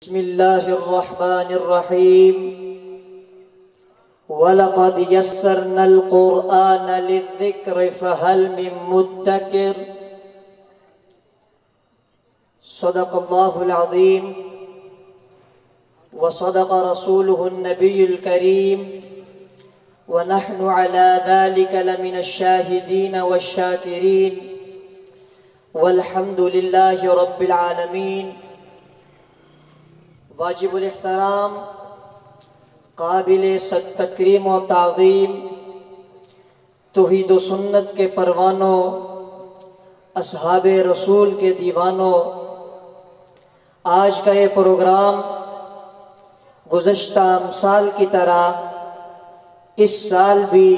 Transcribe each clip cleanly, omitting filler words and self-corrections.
بسم الله الرحمن الرحيم ولقد يسرنا القرآن للذكر فهل من مدكر صدق الله العظيم وصدق رسوله النبي الكريم ونحن على ذلك لمن الشاهدين والشاكرين والحمد لله رب العالمين. واجب الاحترام، قابل تکریم و تعظیم توحید و سنت کے پروانوں، اصحاب رسول کے دیوانوں، آج کا یہ پروگرام گزشتہ سال کی طرح اس سال بھی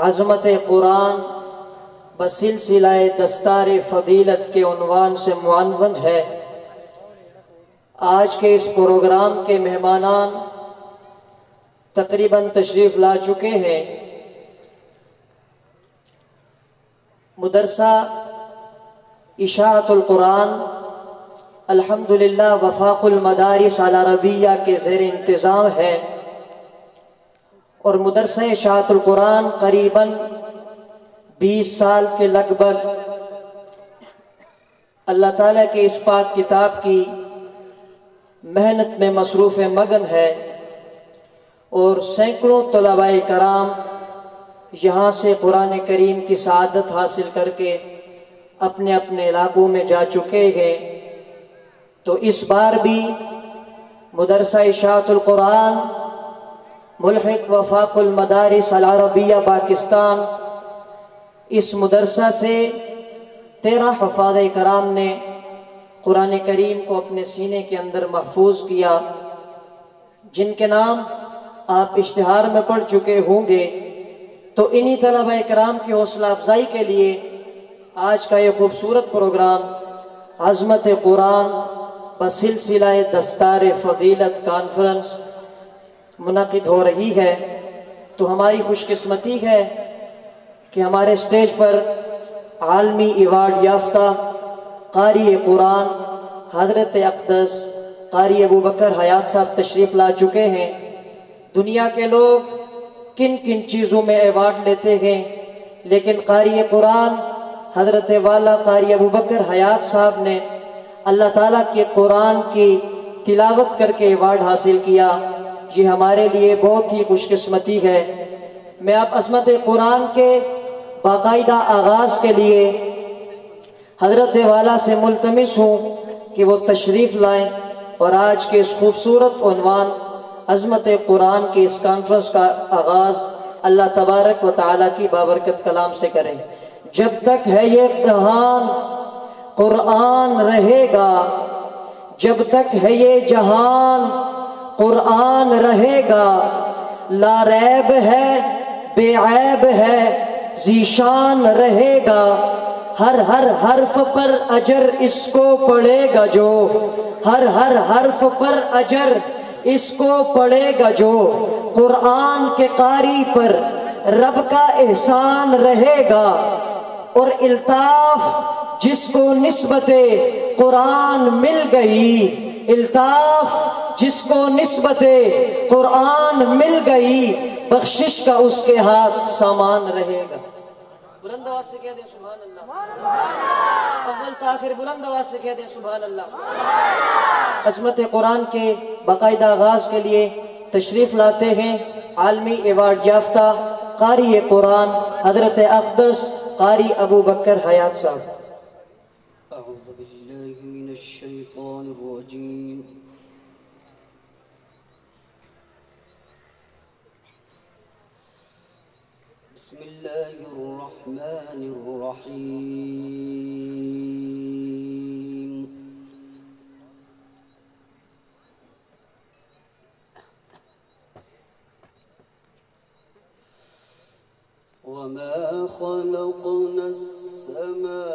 عظمت قرآن بسلسلہ دستار فضیلت کے عنوان سے معنون ہے. آج کے اس پروگرام کے مہمانان تقریباً تشریف لا چکے ہیں. مدرسہ اشاعت القرآن الحمدللہ وفاق المدارس العربیہ کے زیر انتظام ہے، اور مدرسہ اشاعت القرآن قریباً 20 سال کے لگ بھگ اللہ تعالیٰ کے اس پاک کتاب کی محنت میں مصروف مگن ہے، اور سینکڑوں طلباء کرام یہاں سے قرآن کریم کی سعادت حاصل کر کے اپنے اپنے علاقوں میں جا چکے ہیں. تو اس بار بھی مدرسہ اشاعت القرآن ملحق وفاق المدارس العربیہ پاکستان، اس مدرسہ سے 13 حفاظ کرام نے قرآن کریم کو اپنے سینے کے اندر محفوظ کیا، جن کے نام آپ اشتہار میں پڑھ چکے ہوں گے. تو انہی طلباء کرام کی حوصلہ افزائی کے لیے آج کا یہ خوبصورت پروگرام عظمت قرآن بسلسلہ دستار فضیلت کانفرنس منعقد ہو رہی ہے. تو ہماری خوش قسمتی ہے کہ ہمارے اسٹیج پر عالمی ایوارڈ یافتہ قاری قرآن حضرت اقدس قاری ابو بکر حیات صاحب تشریف لا چکے ہیں. دنیا کے لوگ کن کن چیزوں میں ایوارڈ لیتے ہیں، لیکن قاری قرآن حضرت والا قاری ابو بکر حیات صاحب نے اللہ تعالیٰ کے قرآن کی تلاوت کر کے ایوارڈ حاصل کیا. یہ ہمارے لیے بہت ہی خوش قسمتی ہے. میں اب عظمت قرآن کے باقاعدہ آغاز کے لیے حضرت والا سے ملتمس ہوں کہ وہ تشریف لائیں اور آج کے اس خوبصورت عنوان عظمت قرآن کی اس کانفرنس کا آغاز اللہ تبارک و تعالیٰ کی بابرکت کلام سے کریں. جب تک ہے یہ جہان قرآن رہے گا، جب تک ہے یہ جہان قرآن رہے گا، لا ریب ہے بے عیب ہے ذیشان رہے گا. ہر ہر حرف پر اجر اس کو پڑے گا جو، ہر ہر حرف پر اجر اس کو پڑے گا جو. قرآن کے قاری پر رب کا احسان رہے گا، اور الطاف جس کو نسبت قرآن مل گئی، الطاف جس کو نسبت قرآن مل گئی، بخشش کا اس کے ہاتھ سامان رہے گا. بلند آواز سے کہہ دیں سبحان اللہ. اول تاخر بلند آواز سے کہہ دیں سبحان اللہ. عظمت قرآن کے باقاعدہ آغاز کے لیے تشریف لاتے ہیں عالمی ایوارڈ یافتہ قاری قرآن حضرت اقدس قاری ابو بکر حیات صاحب. اعوذ باللہ من الشیطان الرجیم. بسم اللہ الرحمن الرحیم. وما خلقنا السماوات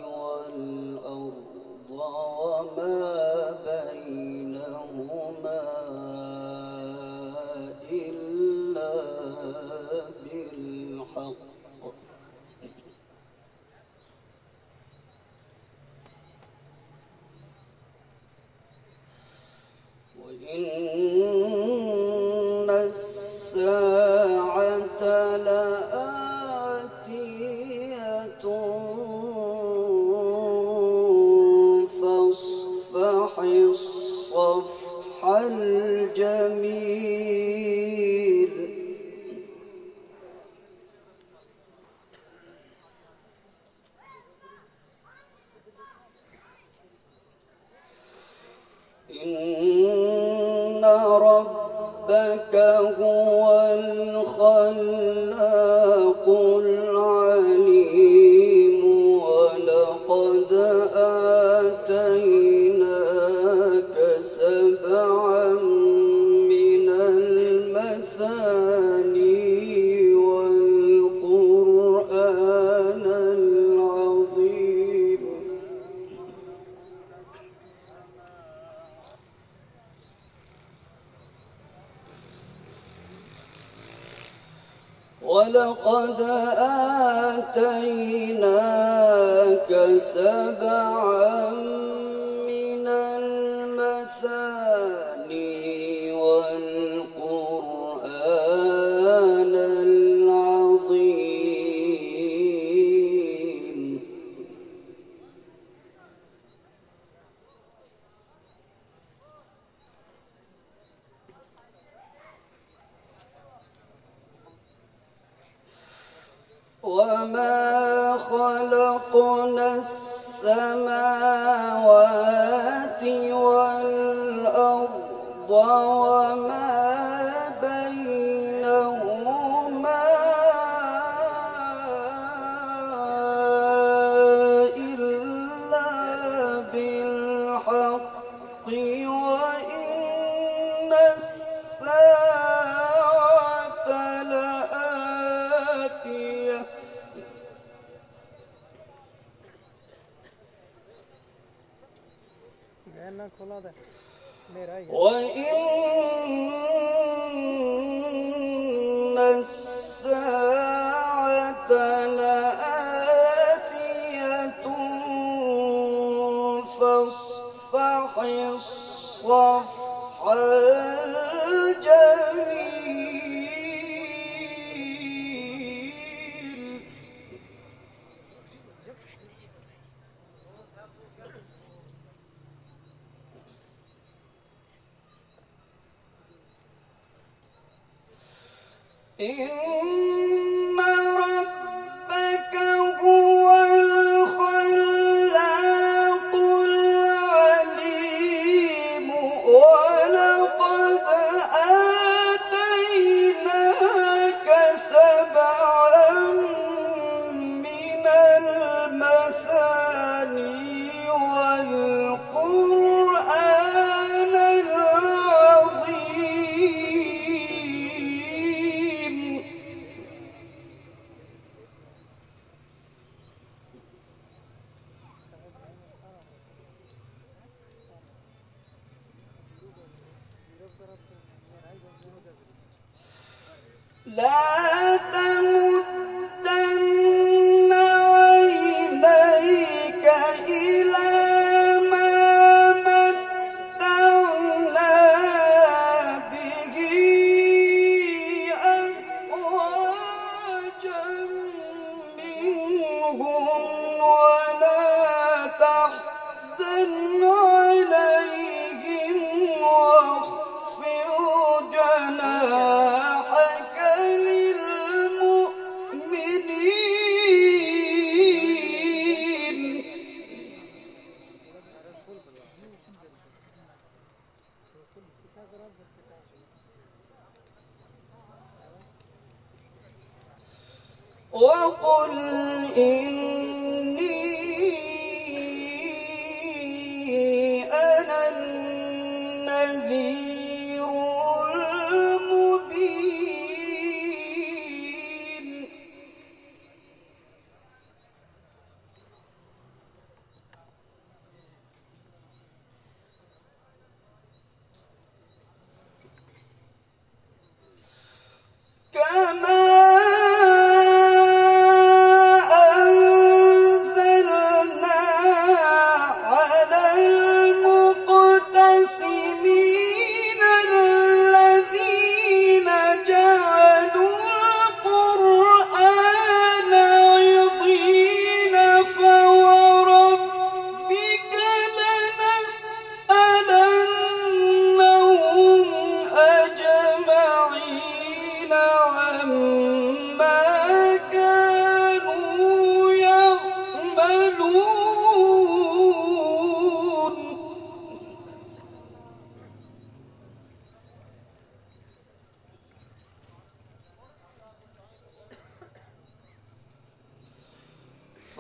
والأرض وما بينهما إلا بالحق إن الساعة لآتية فاصفح الصفح الجميل. إن ربك هو الخلاق العليم ولقد آتيناك سبعا من المثاني والقرآن العظيم. ولقد آتيناك سبعا من المثاني والقرآن العظيم. وما خلقنا السماوات والأرض وما بينهما إلا بالحق وإن الساعة لآتية وإن الساعة لآتية فاصفح الصفح الجميل. إن ربك هو الخلاق العليم ولقد آتيناك سبعا من المثاني والقرآن العظيم. لا تمدن عينيك إلى ما متعنا به أزواجا منهم ولا تحزن عليهم واخفض جناحك للمؤمنين. وقل إني أنا النذير المبين. كما أنزلنا على المقتسمين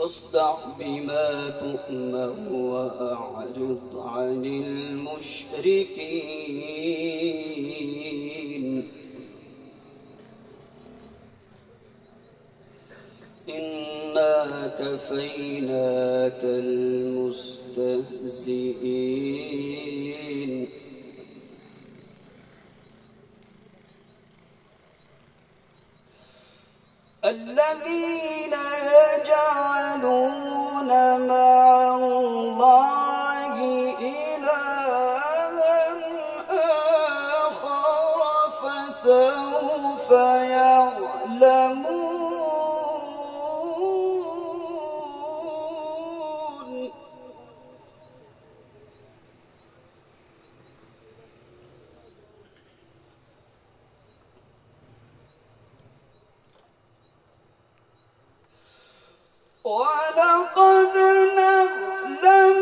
فاصدع بما تؤمر وأعرض عن المشركين إنا كفيناك المستهزئين الذين يجعلون مع الله إلها آخر فسوف يعلمون ولقد نعلم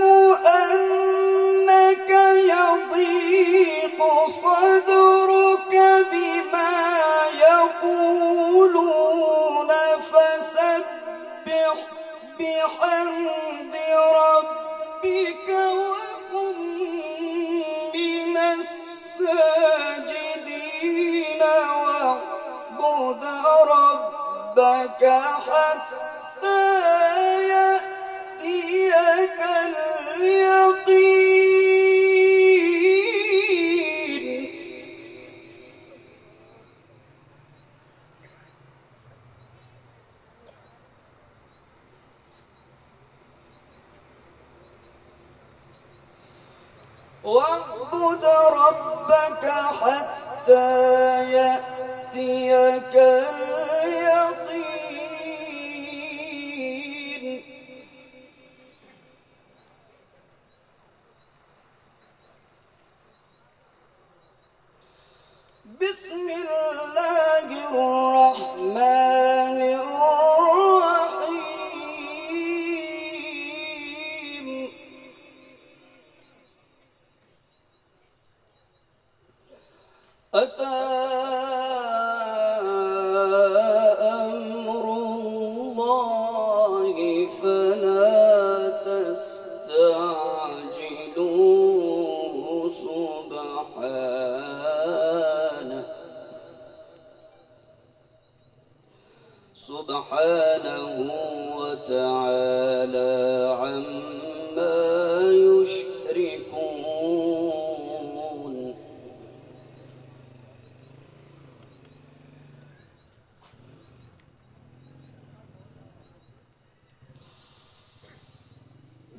أنك يضيق صدرك بما يقولون فسبح بحمد ربك وكن من الساجدين واعبد ربك حتى يأتيك اليقين واعبد ربك حتى يأتيك اليقين بسم الله الرحمن الرحيم أتى أمر الله فلا تستعجلوه سبحانه وتعالى عما يشركون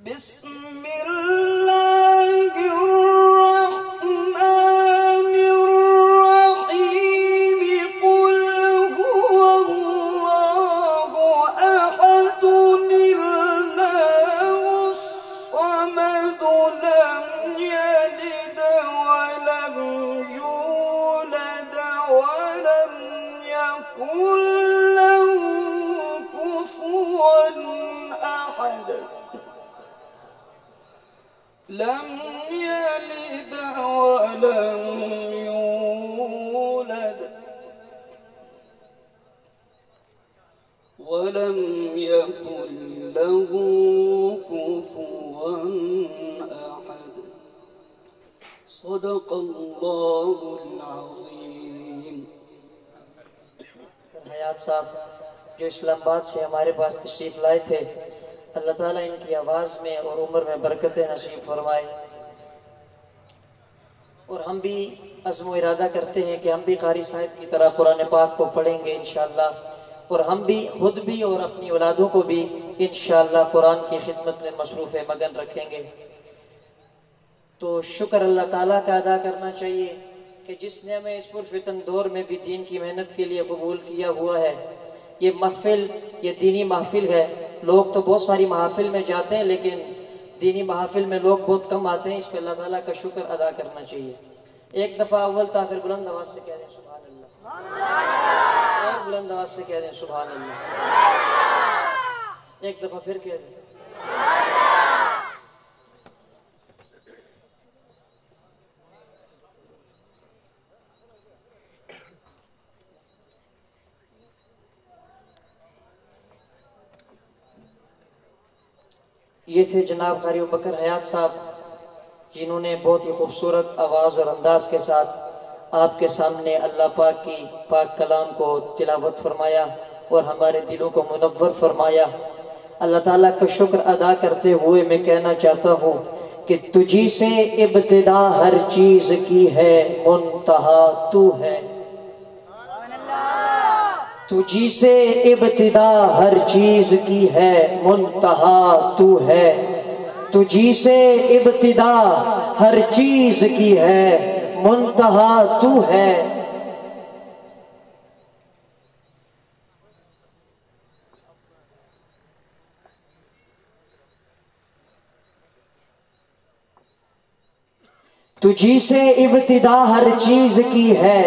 بسم الله الرحمن الرحيم قل هو الله أحد الله الصمد لم يلد ولم يولد ولم يكن له كفوا أحد لم يلد ولم يولد ولم يكن له كفوا أحد صدق الله العظيم. حیات صاحب جو اسلام آباد سے ہمارے پاس تشریف لائے تھے، اللہ تعالیٰ ان کی آواز میں اور عمر میں برکتیں نصیب فرمائے، اور ہم بھی عزم و ارادہ کرتے ہیں کہ ہم بھی قاری صاحب کی طرح قرآن پاک کو پڑھیں گے انشاءاللہ، اور ہم بھی خود بھی اور اپنی اولادوں کو بھی انشاءاللہ قرآن کی خدمت میں مصروف مگن رکھیں گے۔ تو شکر اللہ تعالیٰ کا ادا کرنا چاہیے کہ جس نے ہمیں اس پرفتن دور میں بھی دین کی محنت کے لیے قبول کیا ہوا ہے۔ یہ محفل، یہ دینی محفل ہے۔ لوگ تو بہت ساری محافل میں جاتے ہیں لیکن دینی محافل میں لوگ بہت کم آتے ہیں، اس پہ اللہ تعالیٰ کا شکر ادا کرنا چاہیے۔ ایک دفعہ اول تاخر بلند آواز سے کہہ دیں سبحان اللہ، اور بلند آواز سے کہہ دیں سبحان اللہ، ایک دفعہ پھر کہہ دیں۔ یہ تھے جناب قاری ابوبکر حیات صاحب، جنہوں نے بہت ہی خوبصورت آواز اور انداز کے ساتھ آپ کے سامنے اللہ پاک کی پاک کلام کو تلاوت فرمایا اور ہمارے دلوں کو منور فرمایا۔ اللہ تعالیٰ کا شکر ادا کرتے ہوئے میں کہنا چاہتا ہوں کہ تجھی سے ابتدا ہر چیز کی ہے، منتہا تو ہے۔ تجھی سے ابتدا ہر چیز کی ہے، منتہا تو ہے۔ تجھی سے ابتدا ہر چیز کی ہے، منتہا تو ہے۔ تجھی سے ابتدا ہر چیز کی ہے،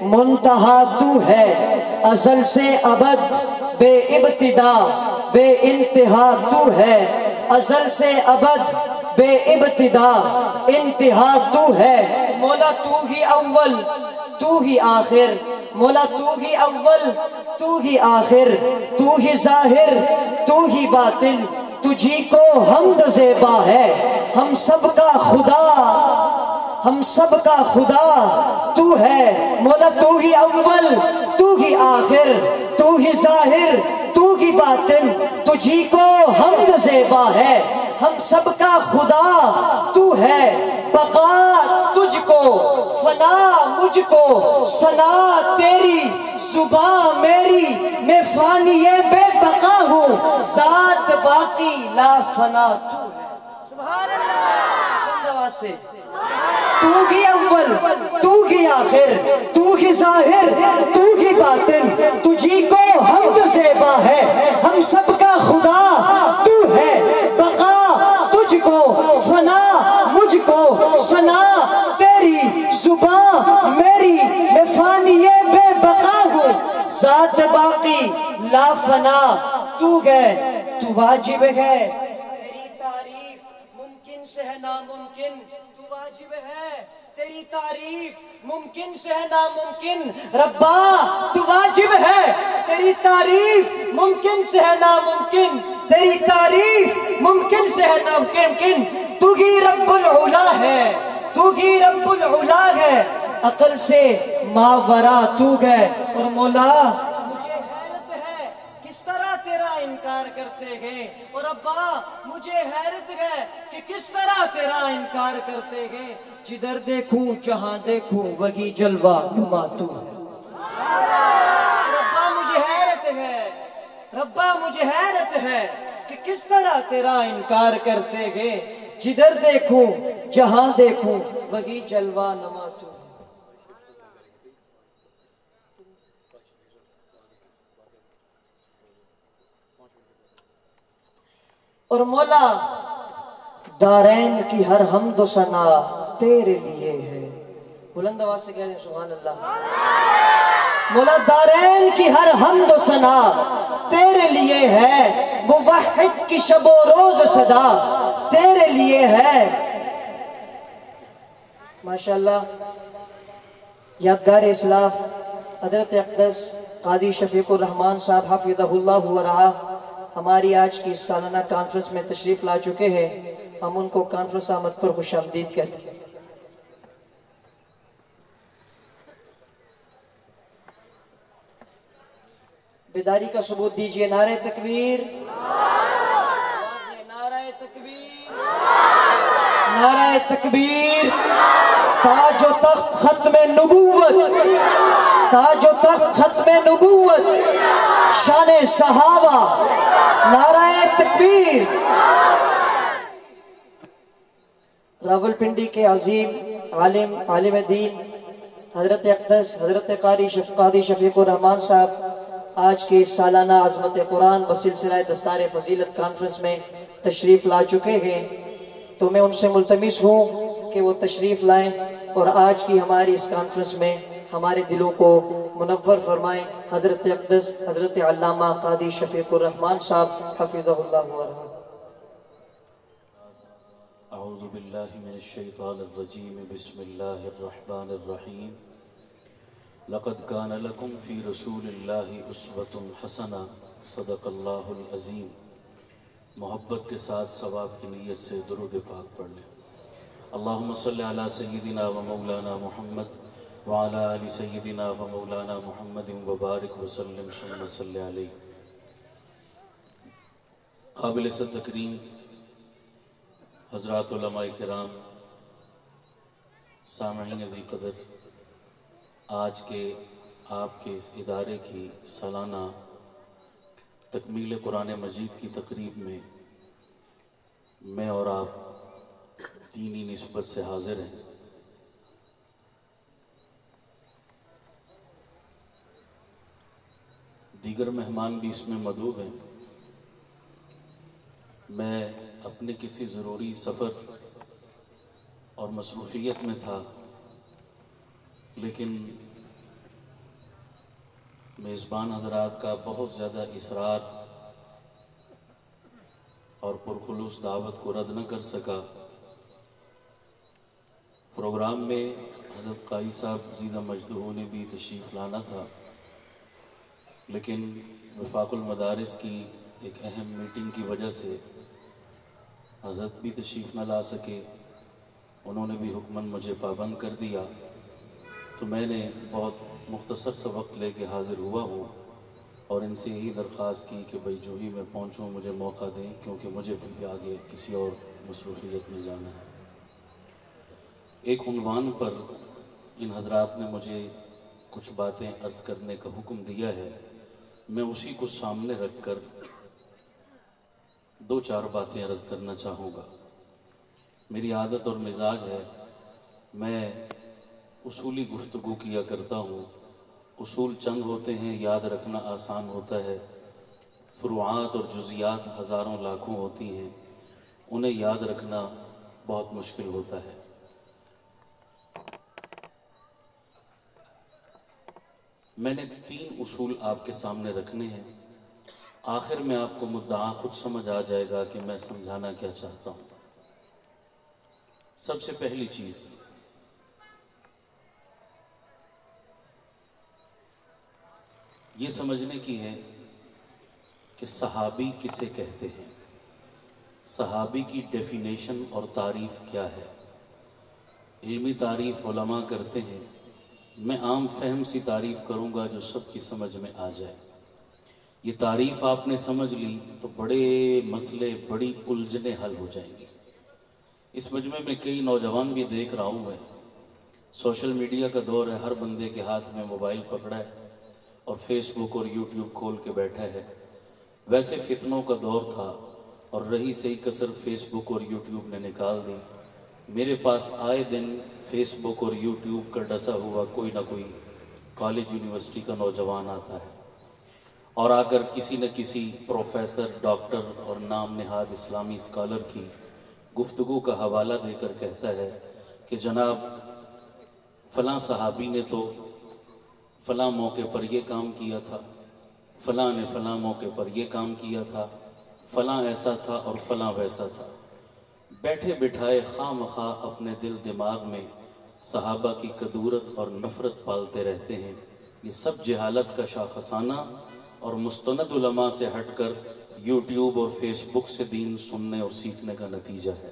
منتہا تو ہے۔ ازل سے ابد بے ابتدا بے انتہا تو ہے۔ ازل سے ابد بے ابتدا انتہا تو ہے۔ مولا تو ہی اول تو ہی آخر، مولا تو ہی اول تو ہی آخر، تو ہی ظاہر تو ہی باطن، تجھی کو حمد زیبا ہے۔ ہم سب کا خدا، ہم سب کا خدا تو ہے۔ مولا تو ہی اول تو ہی آخر، تو ہی ظاہر تو ہی باطن، تجھی کو حمد زیبا ہے۔ ہم سب کا خدا تو ہے، بقا تجھ کو، فنا مجھ کو، ثنا تیری، زباں میری، میں فانی بے بقا ہوں، ذات باقی لا فنا تو ہے۔ سبحان اللہ، بند آواز سے۔ تو ہی اول تو ہی آخر، تو ہی ظاہر تو ہی باطن، تجھی کو حمد زیبا ہے۔ ہم سب کا خدا تو ہے، بقا تجھ کو، فنا مجھ کو، ثنا تیری، زباں میری، میں فانی بے بقا ہوں، ذات باقی لا فنا تو ہے۔ تو واجب ہے، تیری تعریف ممکن سے ہے ناممکن، تو واجب ہے، تیری تعریف ممکن سے ہے ناممکن، ربا تو واجب ہے، تیری تعریف ممکن سے ہے ناممکن، تیری تعریف ممکن سے ہے ناممکن، تو ہی رب العلا ہے، تو ہی رب العلا ہے، عقل سے ماورا تو ہے۔ اور مولا مجھے حیرت ہے کس طرح تیرا انکار کرتے ہیں، اور ابا مجھے حیرت ہے کہ کس طرح تیرا انکار کرتے ہیں، جدھر دیکھوں جہاں دیکھوں وہی جلوہ نما تو ہے۔ ربا مجھے حیرت ہے، ربا مجھے حیرت ہے کہ کس طرح تیرا انکار کرتے ہیں، جدھر دیکھوں جہاں دیکھوں وہی جلوہ نما تو ہے۔ اور مولا دارین کی ہر حمد و ثنا تیرے لیے ہے، بلند آواز سے کہہ رہے ہیں سبحان اللہ۔ مولا دارین کی ہر حمد و ثنا تیرے لیے ہے، موحد کی شب و روز صدا تیرے لیے ہے۔ ماشاءاللہ، یادگار اسلاف حضرت اقدس قاضی شفیق الرحمان صاحب حفظہ اللہ ورعاہ ہماری آج کی سالانہ کانفرنس میں تشریف لا چکے ہیں۔ ہم ان کو کانفرنس آمد پر خوش آمدید کہتے ہیں۔ بیداری کا ثبوت دیجئے، نعرہ تکبیر، نعرہ تکبیر، نعرہ تکبیر۔ تاج و تخت ختم نبوت، تاج و تخت ختم نبوت، شان صحابہ، نعرہ تکبیر۔ راول پنڈی کے عظیم عالم دین حضرت اقدس حضرت قاضی شفیق الرحمان صاحب آج کی سالانہ عظمت قرآن بسلسلہ دستار فضیلت کانفرنس میں تشریف لا چکے ہیں، تو میں ان سے ملتمس ہوں کہ وہ تشریف لائیں اور آج کی ہماری اس کانفرنس میں ہمارے دلوں کو منور فرمائیں۔ حضرت اقدس حضرت علامہ قاضی شفیق الرحمان صاحب حفظہ اللہ ورحمہ۔ اعوذ باللہ من الشیطان الرجیم، بسم اللہ الرحمن الرحیم۔ لقد کان لکم فی رسول اللہ اسوۃ حسنہ، صدق اللہ العظیم۔ محبت کے ساتھ ثواب کی نیت سے درود پاک پڑھ لیں۔ اللہم صلی علی سیدنا و مولانا محمد وعلی آل سیدنا و مولانا محمد وبارک وسلم ثم صلی علیہ۔ قابل صد تکریم حضرات علماء کرام، سامعین عزیز قدر، آج کے آپ کے اس ادارے کی سالانہ تکمیل قرآن مجید کی تقریب میں اور آپ دینی نسبت سے حاضر ہیں۔ دیگر مہمان بھی اس میں مدعو ہیں۔ میں اپنے کسی ضروری سفر اور مصروفیت میں تھا، لیکن میزبان حضرات کا بہت زیادہ اصرار اور پرخلوص دعوت کو رد نہ کر سکا۔ پروگرام میں حضرت قائی صاحب زیدہ مجدہو نے بھی تشریف لانا تھا، لیکن وفاق المدارس کی ایک اہم میٹنگ کی وجہ سے حضرت بھی تشریف نہ لا سکے۔ انہوں نے بھی حکماً مجھے پابند کر دیا، تو میں نے بہت مختصر سا وقت لے کے حاضر ہوا ہوں اور ان سے یہی درخواست کی کہ بھئی جو ہی میں پہنچوں مجھے موقع دیں، کیونکہ مجھے بھی آگے کسی اور مصروفیت میں جانا ہے۔ ایک عنوان پر ان حضرات نے مجھے کچھ باتیں عرض کرنے کا حکم دیا ہے، میں اسی کو سامنے رکھ کر دو چار باتیں عرض کرنا چاہوں گا۔ میری عادت اور مزاج ہے، میں اصولی گفتگو کیا کرتا ہوں۔ اصول چند ہوتے ہیں، یاد رکھنا آسان ہوتا ہے، فروعات اور جزیات ہزاروں لاکھوں ہوتی ہیں، انہیں یاد رکھنا بہت مشکل ہوتا ہے۔ میں نے 3 اصول آپ کے سامنے رکھنے ہیں، آخر میں آپ کو مدعا خود سمجھ آ جائے گا کہ میں سمجھانا کیا چاہتا ہوں۔ سب سے پہلی چیز، یہ سمجھنے کی ہے کہ صحابی کسے کہتے ہیں، صحابی کی ڈیفینیشن اور تعریف کیا ہے۔ علمی تعریف علماء کرتے ہیں، میں عام فہم سی تعریف کروں گا جو سب کی سمجھ میں آ جائے۔ یہ تعریف آپ نے سمجھ لی تو بڑے مسئلے، بڑی الجھنیں حل ہو جائیں گی۔ اس مجمع میں کئی نوجوان بھی دیکھ رہا ہوں میں، سوشل میڈیا کا دور ہے، ہر بندے کے ہاتھ میں موبائل پکڑا ہے اور فیس بک اور یوٹیوب کھول کے بیٹھا ہے۔ ویسے فتنوں کا دور تھا اور رہی صحیح کسر فیس بک اور یوٹیوب نے نکال دی۔ میرے پاس آئے دن فیس بک اور یوٹیوب کا ڈسا ہوا کوئی نہ کوئی کالج یونیورسٹی کا نوجوان آتا ہے اور آ کر کسی نہ کسی پروفیسر، ڈاکٹر اور نام نہاد اسلامی اسکالر کی گفتگو کا حوالہ دے کر کہتا ہے کہ جناب فلاں صحابی نے تو فلاں موقع پر یہ کام کیا تھا، فلاں نے فلاں موقع پر یہ کام کیا تھا، فلاں ایسا تھا اور فلاں ویسا تھا۔ بیٹھے بٹھائے خواہ مخواہ اپنے دل دماغ میں صحابہ کی کدورت اور نفرت پالتے رہتے ہیں۔ یہ سب جہالت کا شاخسانہ اور مستند علماء سے ہٹ کر یوٹیوب اور فیس بک سے دین سننے اور سیکھنے کا نتیجہ ہے۔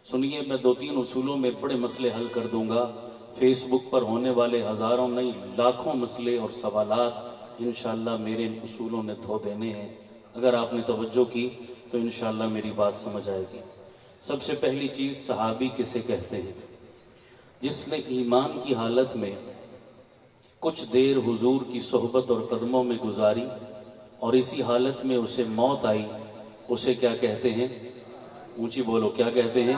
سنیے، میں 2-3 اصولوں میں بڑے مسئلے حل کر دوں گا۔ فیس بک پر ہونے والے ہزاروں نہیں لاکھوں مسئلے اور سوالات انشاءاللہ میرے ان اصولوں نے دھو دینے ہیں۔ اگر آپ نے توجہ کی تو انشاءاللہ میری بات سمجھ آئے گی۔ سب سے پہلی چیز، صحابی کسے کہتے ہیں؟ جس نے ایمان کی حالت میں کچھ دیر حضور کی صحبت اور قدموں میں گزاری اور اسی حالت میں اسے موت آئی، اسے کیا کہتے ہیں؟ اونچی بولو، کیا کہتے ہیں؟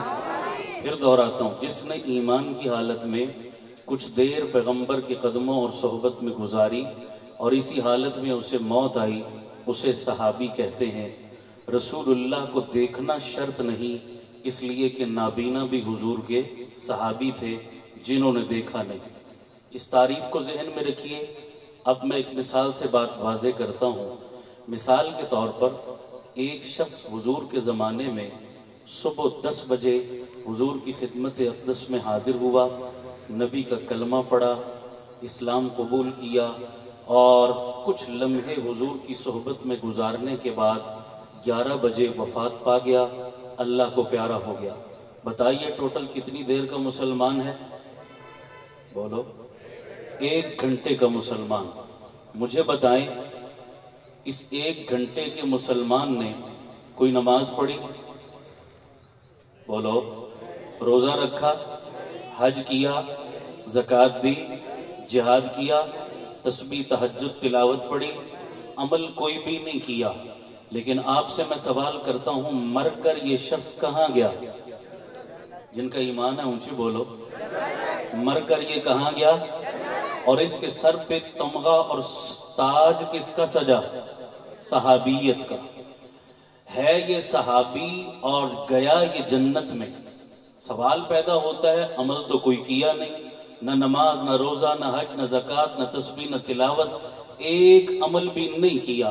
پھر دہراتا ہوں، جس نے ایمان کی حالت میں کچھ دیر پیغمبر کے قدموں اور صحبت میں گزاری اور اسی حالت میں اسے موت آئی، اسے صحابی کہتے ہیں۔ رسول اللہ کو دیکھنا شرط نہیں، اس لیے کہ نابینا بھی حضور کے صحابی تھے جنہوں نے دیکھا نہیں۔ اس تعریف کو ذہن میں رکھیے۔ اب میں ایک مثال سے بات واضح کرتا ہوں۔ مثال کے طور پر ایک شخص حضور کے زمانے میں صبح 10 بجے حضور کی خدمت اقدس میں حاضر ہوا، نبی کا کلمہ پڑھا، اسلام قبول کیا اور کچھ لمحے حضور کی صحبت میں گزارنے کے بعد 11 بجے وفات پا گیا، اللہ کو پیارا ہو گیا۔ بتائیے ٹوٹل کتنی دیر کا مسلمان ہے؟ بولو، 1 گھنٹے کا مسلمان۔ مجھے بتائیں، اس 1 گھنٹے کے مسلمان نے کوئی نماز پڑھی؟ بولو، روزہ رکھا، حج کیا، زکوٰۃ دی، جہاد کیا، تسبیح تہجد تلاوت پڑھی؟ عمل کوئی بھی نہیں کیا۔ لیکن آپ سے میں سوال کرتا ہوں، مر کر یہ شخص کہاں گیا؟ جن کا ایمان ہے اونچی بولو، مر کر یہ کہاں گیا؟ اور اس کے سر پہ تمغہ اور تاج کس کا سجا؟ صحابیت کا ہے۔ یہ صحابی اور گیا یہ جنت میں۔ سوال پیدا ہوتا ہے، عمل تو کوئی کیا نہیں، نہ نماز، نہ روزہ، نہ حج، نہ زکوٰۃ، نہ تسبیح، نہ تلاوت، ایک عمل بھی نہیں کیا۔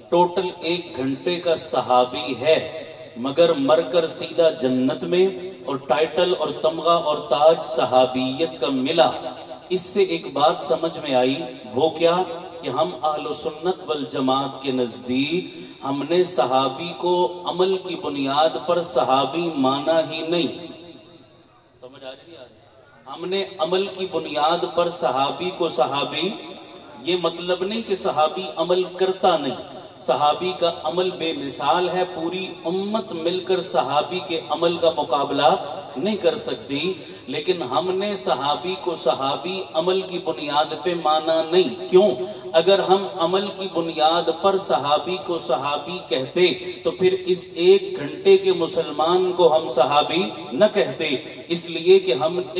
ٹوٹل 1 گھنٹے کا صحابی ہے، مگر مر کر سیدھا جنت میں، اور ٹائٹل اور تمغہ اور تاج صحابیت کا ملا۔ اس سے ایک بات سمجھ میں آئی، وہ کیا کہ ہم اہل سنت والجماعت کے نزدیک ہم نے صحابی کو عمل کی بنیاد پر صحابی مانا ہی نہیں۔ سمجھ آ رہی ہے؟ ہم نے عمل کی بنیاد پر صحابی کو صحابی، یہ مطلب نہیں کہ صحابی عمل کرتا نہیں۔ صحابی کا عمل بے مثال ہے، پوری امت مل کر صحابی کے عمل کا مقابلہ نہیں کر سکتی، لیکن ہم نے صحابی کو صحابی عمل کی بنیاد پہ مانا نہیں۔ کیوں؟ اگر ہم عمل کی بنیاد پر صحابی کو صحابی کہتے تو پھر اس 1 گھنٹے کے مسلمان کو ہم صحابی نہ کہتے، اس لیے کہ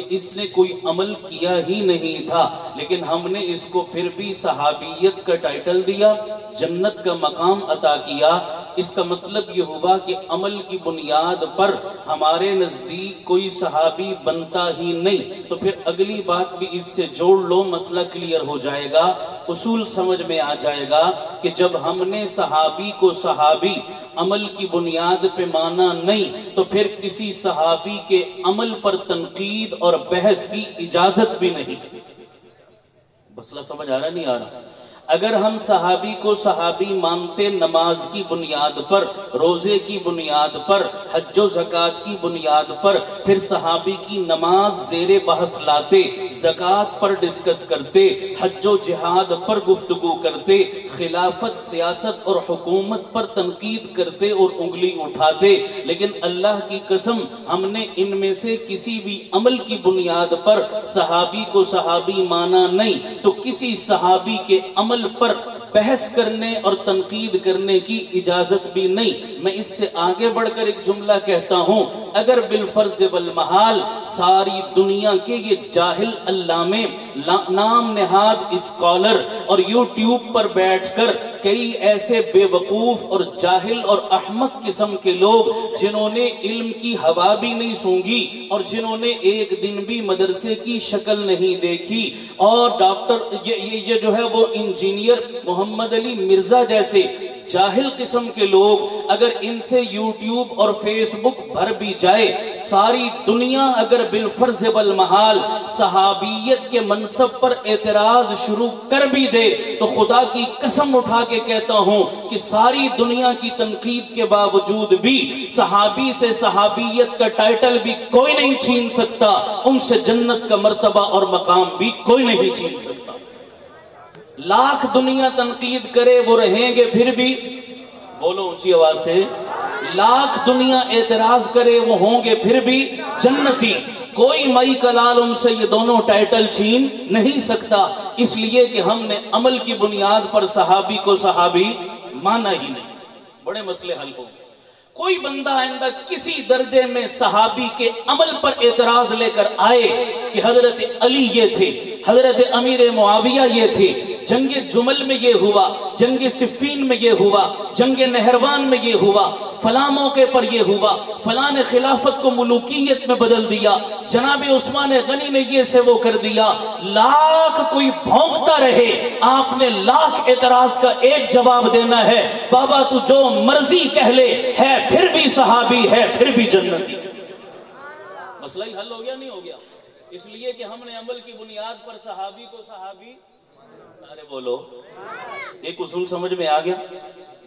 اس نے کوئی عمل کیا ہی نہیں تھا، لیکن ہم نے اس کو پھر بھی صحابیت کا ٹائٹل دیا، جنت کا مقام عطا کیا۔ اس کا مطلب یہ ہوا کہ عمل کی بنیاد پر ہمارے نزدیک کوئی صحابی بنتا ہی نہیں۔ تو پھر اگلی بات بھی اس سے جوڑ لو، مسئلہ کلیئر ہو جائے گا، اصول سمجھ میں آ جائے گا کہ جب ہم نے صحابی کو صحابی عمل کی بنیاد پہ مانا نہیں، تو پھر کسی صحابی کے عمل پر تنقید اور بحث کی اجازت بھی نہیں۔ مسئلہ سمجھ آ رہا نہیں آ رہا؟ اگر ہم صحابی کو صحابی مانتے نماز کی بنیاد پر، روزے کی بنیاد پر، حج و زکوٰۃ کی بنیاد پر، پھر صحابی کی نماز زیر بحث لاتے، زکوٰۃ پر ڈسکس کرتے، حج و جہاد پر گفتگو کرتے، خلافت، سیاست اور حکومت پر تنقید کرتے اور انگلی اٹھاتے، لیکن اللہ کی قسم ہم نے ان میں سے کسی بھی عمل کی بنیاد پر صحابی کو صحابی مانا نہیں، تو کسی صحابی کے عمل پر بحث کرنے اور تنقید کرنے کی اجازت بھی نہیں۔ میں اس سے آگے بڑھ کر ایک جملہ کہتا ہوں، اگر بالفرض والمحال ساری دنیا کے یہ جاہل علامے، نام نہاد اسکالر اور یوٹیوب پر بیٹھ کر کئی ایسے بے وقوف اور جاہل اور احمق قسم کے لوگ جنہوں نے علم کی ہوا بھی نہیں سونگھی اور جنہوں نے ایک دن بھی مدرسے کی شکل نہیں دیکھی، اور ڈاکٹر یہ جو ہے وہ انجینئر محمد علی مرزا جیسے جاہل قسم کے لوگ، اگر ان سے یوٹیوب اور فیس بک بھر بھی جائے، ساری دنیا اگر بالفرض والمحال صحابیت کے منصب پر اعتراض شروع کر بھی دے، تو خدا کی قسم اٹھا کے کہتا ہوں کہ ساری دنیا کی تنقید کے باوجود بھی صحابی سے صحابیت کا ٹائٹل بھی کوئی نہیں چھین سکتا، ان سے جنت کا مرتبہ اور مقام بھی کوئی نہیں چھین سکتا۔ لاکھ دنیا تنقید کرے وہ رہیں گے پھر بھی، بولو اونچی آواز سے، لاکھ دنیا اعتراض کرے وہ ہوں گے پھر بھی جنتی۔ کوئی مائی کلال ان سے یہ دونوں ٹائٹل چھین نہیں سکتا، اس لیے کہ ہم نے عمل کی بنیاد پر صحابی کو صحابی مانا ہی نہیں۔ بڑے مسئلے حل ہو گئے۔ کوئی بندہ آئندہ کسی درجے میں صحابی کے عمل پر اعتراض لے کر آئے کہ حضرت علی یہ تھے، حضرت امیر معاویہ یہ تھے، جنگ جمل میں یہ ہوا، جنگ صفین میں یہ ہوا، جنگ نہروان میں یہ ہوا، فلاں موقع پر یہ ہوا، فلاں نے خلافت کو ملوکیت میں بدل دیا، جناب عثمان غنی نے یہ سے وہ کر دیا، لاکھ کوئی بھونکتا رہے، آپ نے لاکھ اعتراض کا ایک جواب دینا ہے، بابا تو جو مرضی کہہ لے، ہے پھر بھی صحابی، ہے پھر بھی جنتی۔ مسئلہ ہی حل ہو گیا نہیں ہو گیا؟ اس لیے کہ ہم نے عمل کی بنیاد پر صحابی کو صحابی سارے بولو ایک اصول سمجھ میں آ گیا.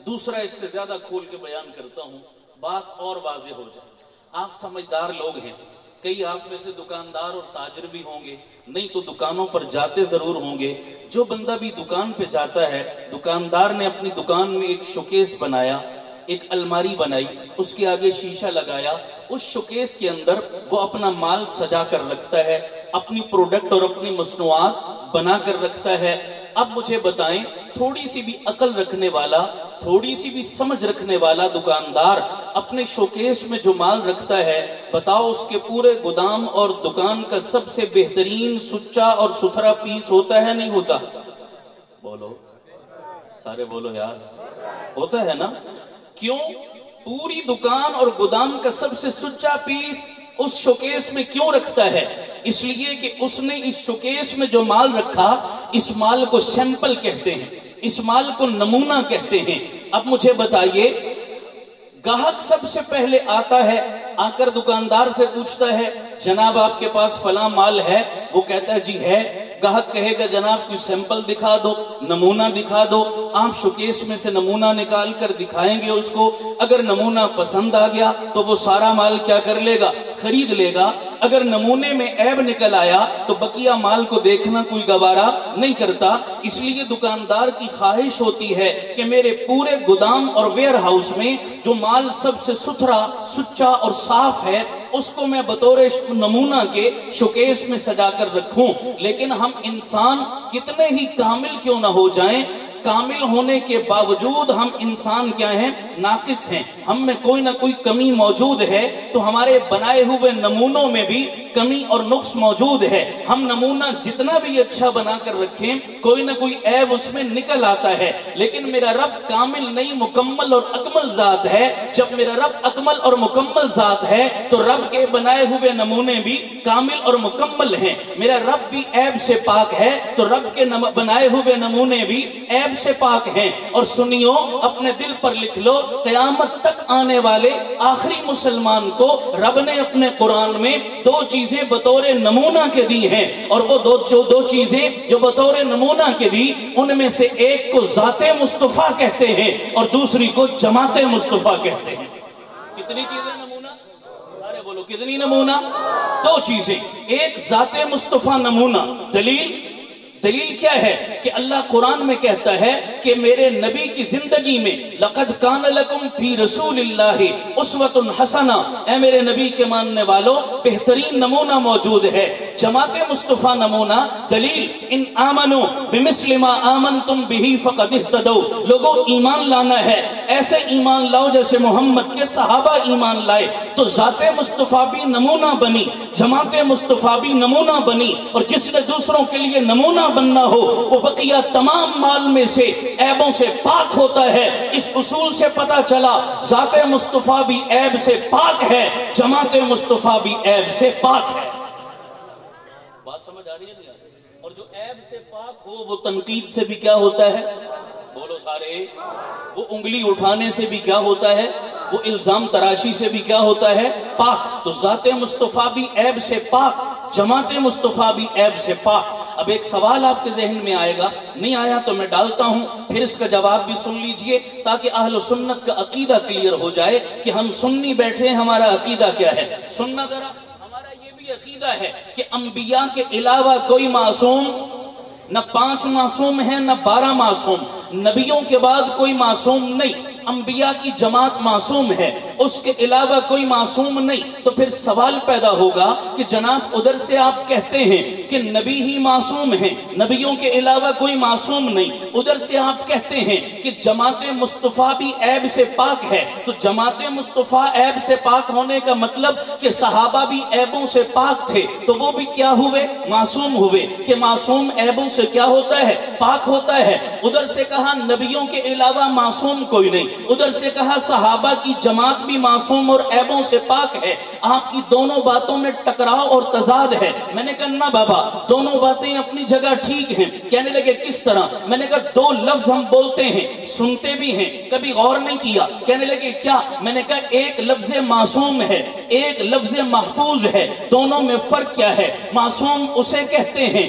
دوسرا اس سے زیادہ کھول کے بیان کرتا ہوں, بات اور واضح ہو جائے. آپ سمجھدار لوگ ہیں, کئی آپ میں سے دکاندار اور تاجر بھی ہوں گے, نہیں تو دکانوں پر جاتے ضرور ہوں گے. جو بندہ بھی دکان پہ جاتا ہے, دکاندار نے اپنی دکان میں ایک شوکیس بنایا, ایک الماری بنائی, اس کے آگے شیشہ لگایا, اس شوکیس کے اندر وہ اپنا مال سجا کر رکھتا ہے, اپنی پروڈکٹ اور اپنی مصنوعات بنا کر رکھتا ہے. اب مجھے بتائیں, تھوڑی سی بھی عقل رکھنے والا, تھوڑی سی بھی سمجھ رکھنے والا دکاندار اپنے شوکیس میں جو مال رکھتا ہے, بتاؤ اس کے پورے گودام اور دکان کا سب سے بہترین سچا اور ستھرا پیس ہوتا ہے نہیں ہوتا؟ بولو سارے بولو یار, ہوتا ہے نا؟ کیوں؟ پوری دکان اور گودام کا سب سے سچا پیس اس شوکیس میں کیوں رکھتا ہے؟ اس لیے کہ اس نے اس شوکیس میں جو مال رکھا, اس مال کو سیمپل کہتے ہیں, اس مال کو نمونہ کہتے ہیں. اب مجھے بتائیے, گاہک سب سے پہلے آتا ہے, آ کر دکاندار سے پوچھتا ہے جناب آپ کے پاس فلاں مال ہے؟ وہ کہتا ہے جی ہے. گاہک کہے گا جناب کوئی سیمپل دکھا دو, نمونہ دکھا دو. آپ شوکیس میں سے نمونہ نکال کر دکھائیں گے اس کو. اگر نمونہ پسند آ گیا تو وہ سارا مال کیا کر لے گا؟ خرید لے گا. اگر نمونے میں عیب نکل آیا تو بقیہ مال کو دیکھنا کوئی گوارا نہیں کرتا. اس لیے دکاندار کی خواہش ہوتی ہے کہ میرے پورے گودام اور ویئر ہاؤس میں جو مال سب سے ستھرا, سچا اور صاف ہے, اس کو میں بطور نمونہ کے شوکیس میں سجا کر رکھوں. لیکن ہم انسان کتنے ہی کامل کیوں نہ ہو جائیں, کامل ہونے کے باوجود ہم انسان کیا ہیں؟ ناقص ہیں. ہم میں کوئی نہ کوئی کمی موجود ہے, تو ہمارے بنائے ہوئے نمونوں میں بھی کمی اور نقص موجود ہے. ہم نمونہ جتنا بھی اچھا بنا کر رکھیں, کوئی نہ کوئی عیب اس میں نکل آتا ہے. لیکن میرا رب کامل نہیں, مکمل اور اکمل ذات ہے. جب میرا رب اکمل اور مکمل ذات ہے تو رب کے بنائے ہوئے نمونے بھی کامل اور مکمل ہیں. میرا رب بھی عیب سے پاک ہے تو رب کے بنائے ہوئے نمونے بھی عیب سے پاک ہیں. اور سنیو, اپنے دل پر لکھ لو, قیامت تک آنے والے آخری مسلمان کو رب نے اپنے قرآن میں دو چیزیں بطور نمونہ کے دی ہیں. اور وہ دو چیزیں جو بطور نمونہ کے دی, ان میں سے ایک کو ذات مصطفیٰ کہتے ہیں اور دوسری کو جماعت مصطفیٰ کہتے ہیں. کتنی چیزیں نمونہ؟ ارے بولو کتنی نمونہ؟ دو چیزیں. ایک ذات مصطفیٰ نمونہ. دلیل کیا ہے؟ کہ اللہ قرآن میں کہتا ہے کہ میرے نبی کی زندگی میں لَقَدْ كَانَ لَكُمْ فِي رَسُولِ اللَّهِ أُسْوَةٌ حَسَنَةٌ, اے میرے نبی کے ماننے والوں بہترین نمونہ موجود ہے. جماعت مصطفیٰ نمونہ. دلیل, ان آمنوا بمثل ما آمنتم به فقد اهتدوا. لوگوں ایمان لانا ہے, ایسے ایمان لاؤ جیسے محمد کے صحابہ ایمان لائے. تو ذات مصطفیٰ بھی نمونہ بنی, جماعت مصطفیٰ بھی نمونہ بنی. اور جس نے دوسروں کے لیے نمونہ بننا ہو وہ بقیہ تمام مال میں سے عیبوں سے پاک ہوتا ہے. اس اصول سے پتا چلا ذات مصطفیٰ بھی عیب سے پاک ہے, جماعت مصطفیٰ بھی عیب سے پاک ہے. بات سمجھ آ رہی ہے نہیں؟ اور جو عیب سے پاک ہو وہ تنقید سے بھی کیا ہوتا ہے؟ بولو سارے. وہ انگلی اٹھانے سے بھی کیا ہوتا ہے؟ وہ الزام تراشی سے بھی کیا ہوتا ہے؟ پاک. تو ذات مصطفیٰ بھی عیب سے پاک, جماعت مصطفیٰ بھی عیب سے پاک. اب ایک سوال آپ کے ذہن میں آئے گا, نہیں آیا تو میں ڈالتا ہوں, پھر اس کا جواب بھی سن لیجئے تاکہ اہل سنت کا عقیدہ کلیئر ہو جائے کہ ہم سنی بیٹھے ہیں, ہمارا عقیدہ کیا ہے. سننا ذرا, ہمارا یہ بھی عقیدہ ہے کہ انبیاء کے علاوہ کوئی معصوم, نہ 5 معصوم ہیں نہ 12 معصوم. نبیوں کے بعد کوئی معصوم نہیں, انبیاء کی جماعت معصوم ہے, اس کے علاوہ کوئی معصوم نہیں. تو پھر سوال پیدا ہوگا کہ جناب ادھر سے آپ کہتے ہیں کہ نبی ہی معصوم ہیں, نبیوں کے علاوہ کوئی معصوم نہیں. ادھر سے آپ کہتے ہیں کہ جماعت مصطفیٰ بھی عیب سے پاک ہے. تو جماعت مصطفیٰ عیب سے پاک ہونے کا مطلب کہ صحابہ بھی عیبوں سے پاک تھے, تو وہ بھی کیا ہوئے؟ معصوم ہوئے. کہ معصوم عیبوں سے کیا ہوتا ہے؟ پاک ہوتا ہے. ادھر سے کہا نبیوں کے علاوہ معصوم کوئی نہیں, ادھر سے کہا صحابہ کی جماعت بھی معصوم اور عیبوں سے پاک ہے. آپ کی دونوں باتوں میں ٹکراؤ اور تضاد ہے. میں نے کہا نا بابا, دونوں باتیں اپنی جگہ ٹھیک ہیں. کہنے لگے کس طرح؟ میں نے کہا 2 لفظ ہم بولتے ہیں, سنتے بھی ہیں, کبھی غور نہیں کیا. کہنے لگے کیا؟ میں نے کہا ایک لفظ معصوم ہے, ایک لفظ محفوظ ہے, دونوں میں فرق کیا ہے؟ معصوم اسے کہتے ہیں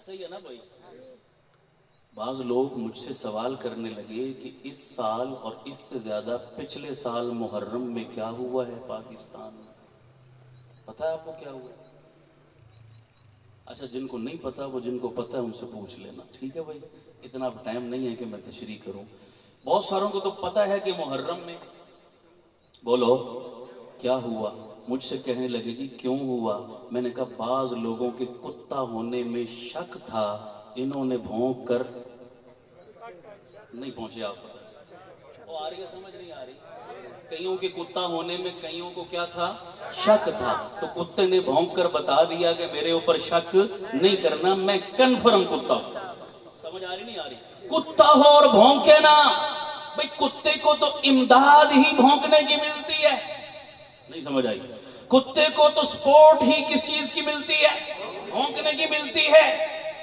ایسا ہی ہے نا بھائی. بعض لوگ مجھ سے سوال کرنے لگے کہ اس سال اور اس سے زیادہ پچھلے سال محرم میں کیا ہوا ہے پاکستان میں. پتہ ہے آپ کو کیا ہوا؟ اچھا جن کو نہیں پتا وہ جن کو پتا ہے ان سے پوچھ لینا, ٹھیک ہے بھائی. اتنا ٹائم نہیں ہے کہ میں تشریح کروں. بہت ساروں کو تو پتا ہے کہ محرم میں بولو کیا ہوا. مجھ سے کہنے لگے کہ کیوں ہوا. میں نے کہا بعض لوگوں کے کتا ہونے میں شک تھا, انہوں نے بھونک کر نہیں پہنچے. آپ وہ آ رہی ہے, سمجھ نہیں آ رہی. کئیوں کے کتا ہونے میں کئیوں کو کیا تھا, شک تھا. تو کتے نے بھونک کر بتا دیا کہ میرے اوپر شک نہیں کرنا, میں کنفرم کتا ہوں. سمجھ آ رہی نہیں آ رہی. کتا ہو اور بھونکے نا بھئی, کتے کو تو امداد ہی بھونکنے کی ملتی ہے. نہیں سمجھ آئی. کتے کو تو سپورٹ ہی کس چیز کی ملتی ہے, بھونکنے کی ملتی ہے.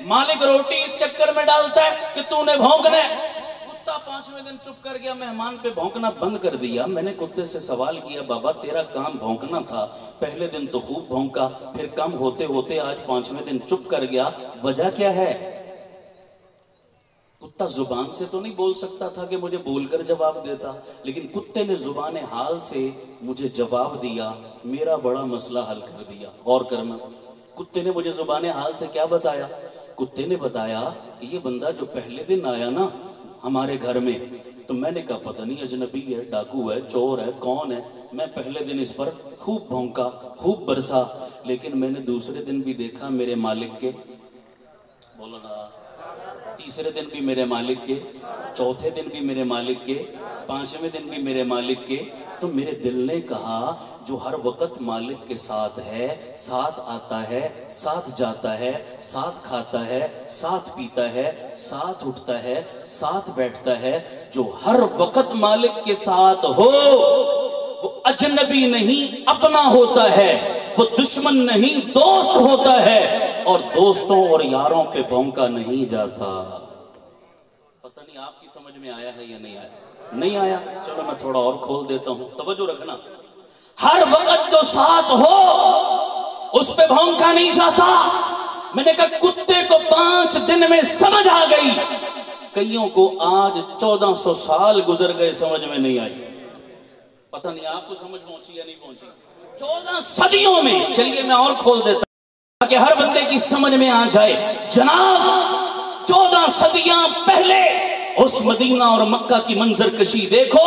مالک روٹی اس چکر میں ڈالتا ہے کہ تو نے بھونکنا ہے. کتا 5ویں دن چپ کر گیا, مہمان پہ بھونکنا بند کر دیا. میں نے کتے سے سوال کیا, بابا تیرا کام بھونکنا تھا, پہلے دن تو خوب بھونکا, پھر کم ہوتے ہوتے آج 5ویں دن چپ کر گیا, وجہ کیا ہے؟ کتا زبان سے تو نہیں بول سکتا تھا کہ مجھے بول کر جواب دیتا, لیکن کتے نے زبان حال سے مجھے جواب دیا, میرا بڑا مسئلہ حل کر دیا. غور کرنا, کتے نے مجھے زبان حال سے کیا بتایا؟ کتے نے بتایا کہ یہ بندہ جو پہلے دن آیا نا ہمارے گھر میں, تو میں نے کہا پتہ نہیں اجنبی ہے, ڈاکو ہے, چور ہے, کون ہے. میں پہلے دن اس پر خوب بھونکا, خوب برسا, لیکن میں نے دوسرے دن بھی دیکھا میرے مالک کے, بولو نا, تیسرے دن بھی میرے مالک کے, چوتھے دن بھی میرے مالک کے, 5ویں دن بھی میرے مالک کے. تو میرے دل نے کہا جو ہر وقت مالک کے ساتھ ہے, ساتھ آتا ہے, ساتھ جاتا ہے, ساتھ کھاتا ہے, ساتھ پیتا ہے, ساتھ اٹھتا ہے, ساتھ بیٹھتا ہے, جو ہر وقت مالک کے ساتھ ہو وہ اجنبی نہیں اپنا ہوتا ہے, وہ دشمن نہیں دوست ہوتا ہے, اور دوستوں اور یاروں پہ بھونکا نہیں جاتا. پتہ نہیں آپ کی سمجھ میں آیا ہے یا نہیں آیا؟ نہیں آیا. چلو میں تھوڑا اور کھول دیتا ہوں, توجہ رکھنا. ہر وقت جو ساتھ ہو اس پہ بھونکا نہیں جاتا. میں نے کہا کتے کو 5 دن میں سمجھ آ گئی, کئیوں کو آج 1400 سال گزر گئے, سمجھ میں نہیں آئی. پتہ نہیں آپ کو سمجھ پہنچی یا نہیں پہنچی. 14 صدیوں میں. چلیے میں اور کھول دیتا ہوں کہ ہر بندے کی سمجھ میں آ جائے. جناب 14 صدیاں پہلے اس مدینہ اور مکہ کی منظر کشی دیکھو.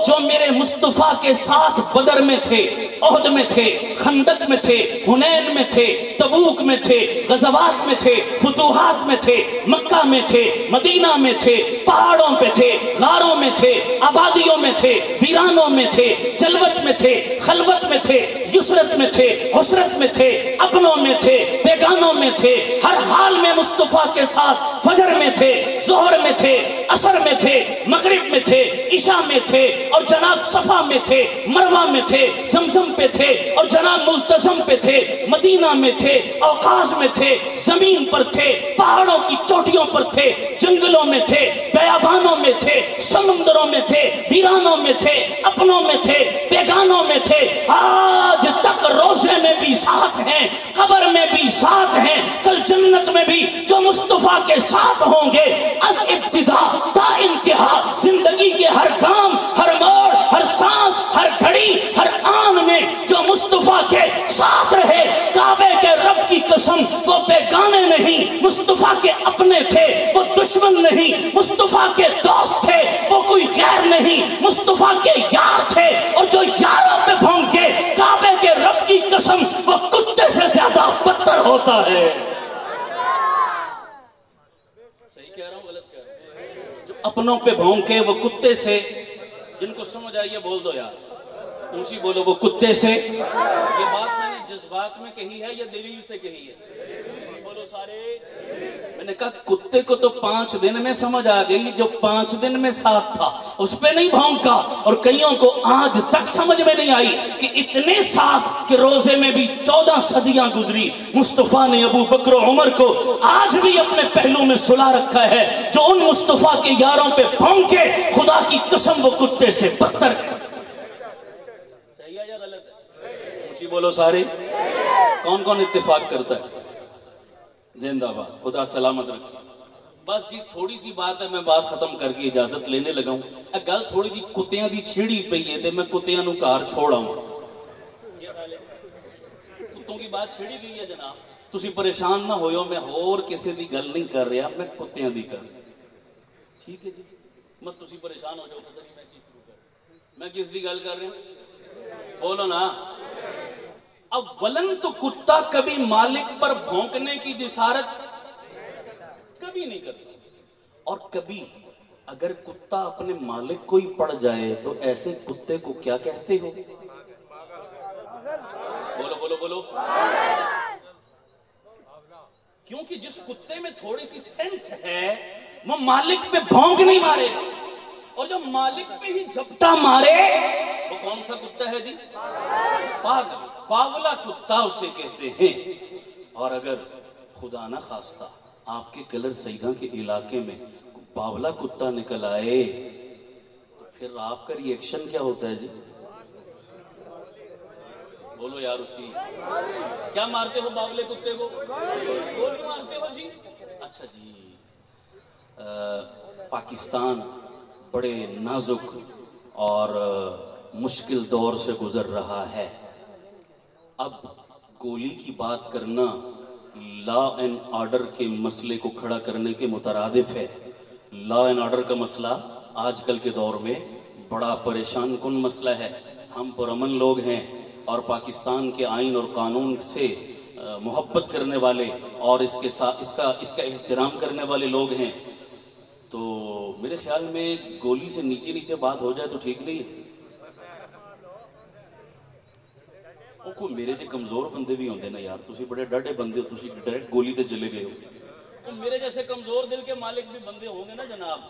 جو میرے مصطفیٰ کے ساتھ بدر میں تھے, احد میں تھے, خندق میں تھے, حنین میں تھے, تبوک میں تھے, غزوات میں تھے, فتوحات میں تھے, مکہ میں تھے, مدینہ میں تھے, پہاڑوں پہ تھے, غاروں میں تھے, آبادیوں میں تھے, ویرانوں میں تھے, جلوت میں تھے, خلوت میں تھے, یسرت میں تھے, حسرت میں تھے, اپنوں میں تھے, بیگانوں میں تھے, ہر حال میں مصطفیٰ کے ساتھ. فجر میں تھے, ظہر میں تھے, عصر میں تھے, مغرب میں تھے, عشاء میں تھے, اور جناب صفا میں تھے, مروہ میں تھے, زمزم پہ تھے, اور جناب ملتزم پہ تھے, مدینہ میں تھے, اوقاز میں تھے, زمین پر تھے, پہاڑوں کی چوٹیوں پر تھے, جنگلوں میں تھے, بیابانوں میں تھے, سمندروں میں تھے, ویرانوں میں تھے, اپنوں میں تھے, بیگانوں میں تھے. آج تک روزے میں بھی ساتھ ہیں, قبر میں بھی ساتھ ہیں, کل جنت میں بھی جو مصطفیٰ کے ساتھ ہوں گے. از ابتدا تا انتہا زندگی کے ہر کام, ہر موڑ, ہر سانس, ہر گھڑی, ہر آن میں جو مصطفیٰ کے ساتھ رہے. کعبے کے رب کی قسم وہ بیگانے نہیں, مصطفیٰ کے اپنے تھے, وہ دشمن نہیں, مصطفیٰ کے دوست تھے, وہ کوئی غیر نہیں, مصطفیٰ کے یار تھے. اور جو یاروں پہ بھونکے, کعبے کے رب کی قسم وہ کتے سے زیادہ بدتر ہوتا ہے. اپنوں پہ بھونکے وہ کتے سے, جن کو سمجھ آئیے بول دو یار, اونچی بولو, وہ کتے سے. یہ بات میں نے جذبات میں کہی ہے یا دلیل سے کہی ہے؟ بولو سارے. میں نے کہا کتے کو تو 5 دن میں سمجھ آ گئی, جو 5 دن میں ساتھ تھا اس پہ نہیں بھونکا. اور کئیوں کو آج تک سمجھ میں نہیں آئی کہ اتنے ساتھ کہ روزے میں بھی 14 صدیاں گزری. مصطفیٰ نے ابو بکر و عمر کو آج بھی اپنے پہلو میں سلا رکھا ہے. جو ان مصطفیٰ کے یاروں پہ بھونکے, خدا کی قسم وہ کتے سے بدتر. صحیح ہے یا غلط ہے؟ اونچی بولو سارے. کون کون اتفاق کرتا ہے؟ زندہ باد، خدا سلامت رکھے۔ بس جی تھوڑی سی بات ہے، میں بات ختم کر کے اجازت لینے لگا ہوں۔ گل تھوڑی جی کتیاں دی چھیڑی پئی ہے تے میں کتیاں نو گھر چھوڑ آؤں۔ کتوں کی بات چھیڑی گئی ہے جناب، تسی پریشان نہ ہوئے ہو، میں اور کسی دی گل نہیں کر رہا، میں کتیاں دی کر رہا۔ ٹھیک ہے جی، مت تسی پریشان ہو جاؤ، پتہ نہیں میں کس شروع کر رہا ہوں، میں کس دی گل کر رہا ہوں، بولو نا۔ اولن تو کتا کبھی مالک پر بھونکنے کی جسارت کبھی نہیں کرتا، اور کبھی اگر کتا اپنے مالک کو ہی پڑ جائے تو ایسے کتے کو کیا کہتے ہو؟ بولو بولو بولو۔ کیونکہ جس کتے میں تھوڑی سی سینس ہے وہ مالک پہ بھونک نہیں مارے، اور جو مالک پہ ہی جھپٹا مارے وہ کون سا کتا ہے جی؟ پاگل، باولا کتا اسے کہتے ہیں۔ اور اگر خدا نہ خواستہ آپ کے کلر سیدہ کے علاقے میں باولا کتا نکل آئے تو پھر آپ کا ری ایکشن کیا ہوتا ہے جی؟ بولو یار اچھی، کیا مارتے ہو باولے کتے کو؟ گولی مارتے ہو جی؟ اچھا جی، پاکستان بڑے نازک اور مشکل دور سے گزر رہا ہے۔ اب گولی کی بات کرنا لا اینڈ آرڈر کے مسئلے کو کھڑا کرنے کے مترادف ہے۔ لا اینڈ آرڈر کا مسئلہ آج کل کے دور میں بڑا پریشان کن مسئلہ ہے۔ ہم پرامن لوگ ہیں اور پاکستان کے آئین اور قانون سے محبت کرنے والے اور اس کا احترام کرنے والے لوگ ہیں، تو میرے خیال میں گولی سے نیچے نیچے بات ہو جائے تو ٹھیک نہیں ہے۔ کوئی میرے جو کمزور بندے بھی ہوندے نا یار، تسی بڑے ڈاڈے بندے ہو، تسی ڈائریکٹ گولی تے چلے گئے ہو، تو میرے جیسے کمزور دل کے مالک بھی بندے ہوں گے نا جناب،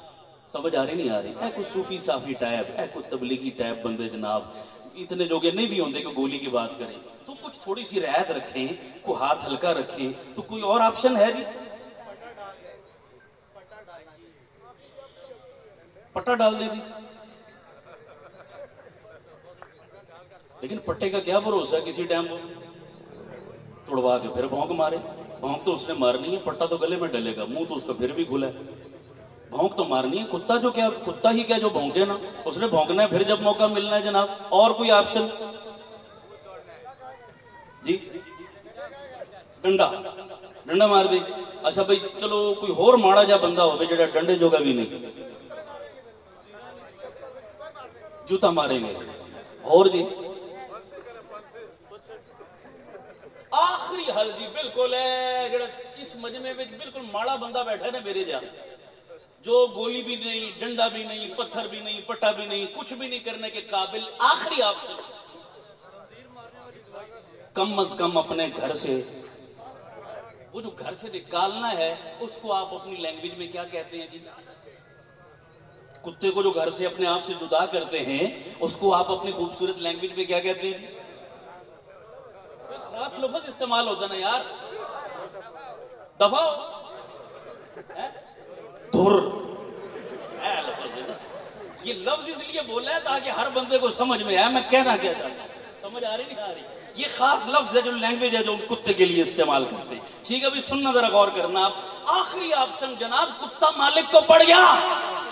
سمجھ آ رہی نہیں آ رہی؟ اے کوئی صوفی صافی ٹائپ، اے کوئی تبلیغی ٹائپ بندے جناب اتنے جوگے نہیں بھی ہوندے کہ گولی کی بات کریں، تو کچھ تھوڑی سی رعایت رکھیں، کوئی ہاتھ ہلکا رکھیں، تو کوئی اور آپشن ہے جی؟ پٹا ڈال دے دی، لیکن پٹے کا کیا بھروسہ ہے کسی ٹائم وہ توڑوا کے پھر بھونک مارے؟ بھونک تو اس نے مارنی ہے، پٹا تو گلے میں ڈلے گا، منہ تو اس کا پھر بھی کھلا ہے، بھونک تو مارنی ہے۔ کتا ہی کیا جو بھونکے نا، اس نے بھونکنا ہے پھر جب موقع ملنا ہے جناب۔ اور کوئی آپشن جی؟ ڈنڈا مار دے۔ اچھا بھائی چلو کوئی اور ماڑا جا بندہ ہو جڑا ڈنڈے جوگا بھی نہیں، جوتا ماریں گے۔ اور جی آخری حل جی بالکل ہے، جڑا اس مجمع میں بالکل ماڑا بندہ بیٹھا ہے نا میرے جا، جو گولی بھی نہیں، ڈنڈا بھی نہیں، پتھر بھی نہیں، پٹا بھی نہیں، کچھ بھی نہیں کرنے کے قابل، آخری آپشن کم از کم اپنے گھر سے، وہ جو گھر سے نکالنا ہے اس کو آپ اپنی لینگویج میں کیا کہتے ہیں جی؟ کتے کو جو گھر سے اپنے آپ سے جدا کرتے ہیں اس کو آپ اپنی خوبصورت لینگویج میں کیا کہتے ہیں؟ خاص لفظ استعمال ہوتا نا یار، دفع دھر، یہ لفظ اس لیے بولا ہے تاکہ ہر بندے کو سمجھ میں آئے میں کہنا کیا چاہتا ہوں۔ سمجھ آ رہی نہیں آ رہی؟ یہ خاص لفظ ہے جو لینگویج ہے جو کتے کے لیے استعمال کرتے ہیں۔ ٹھیک ہے ابھی سننا ذرا غور کرنا آپ۔ آخری آپشن جناب، کتا مالک کو پڑ گیا،